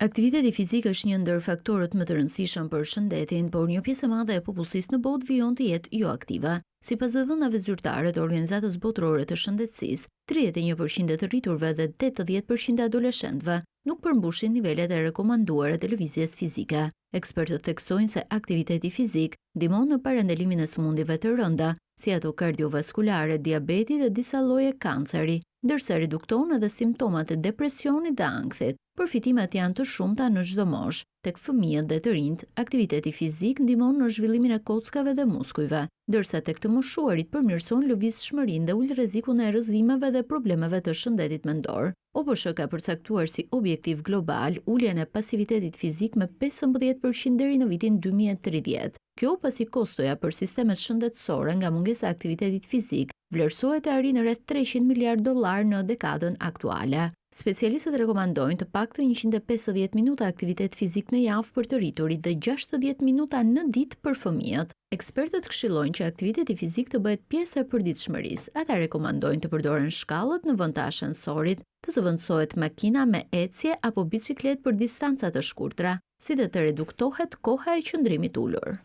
Aktiviteti fizik është një ndër faktorët më të rëndësishëm për shëndetin, por një pjesë e madhe e popullsisë në botë vijon të jetë jo aktive. Sipas dhënave zyrtare të Organizatës Botërore të Shëndetësisë, 31% e të rriturve dhe 80% e adoleshentëve nuk përmbushin nivelet e rekomanduara të lëvizjes fizike. Ekspertët theksojnë se aktiviteti fizik ndihmon në parandalimin e sëmundjeve të rënda, si ato kardiovaskulare, diabeti dhe disa lloje kanceri, ndërsa redukton edhe simptomat e depresionit dhe ankthit. Përfitimet janë të shumta në çdo moshë. Tek fëmijët dhe të rinjt, aktiviteti fizik ndihmon në zhvillimin e kockave dhe muskujve, ndërsa tek të moshuarit përmirëson lëvizshmërinë dhe ul rrezikun e rrëzimeve dhe problemeve të shëndetit mendor. OPSH ka përcaktuar si objektiv global uljen e pasivitetit fizik me 15% deri në vitin 2030. Kjo pasi kostoja për sistemet shëndetësore nga mungesa e aktivitetit fizik vlerësohet të arrijë rreth $300 miliardë në dekadën aktuale. Specialistët rekomandojnë të paktën 150 minuta aktivitet fizik në javë për të rriturit dhe 60 minuta në ditë për fëmijët. Ekspertët këshillojnë që aktiviteti fizik të bëhet pjesë e përditshmërisë. Ata rekomandojnë të përdoren shkallët në vend të ashensorit, të zëvendësohet makina me ecje apo biçikletë për distanca të shkurtra, si dhe të reduktohet koha e qëndrimit ulur.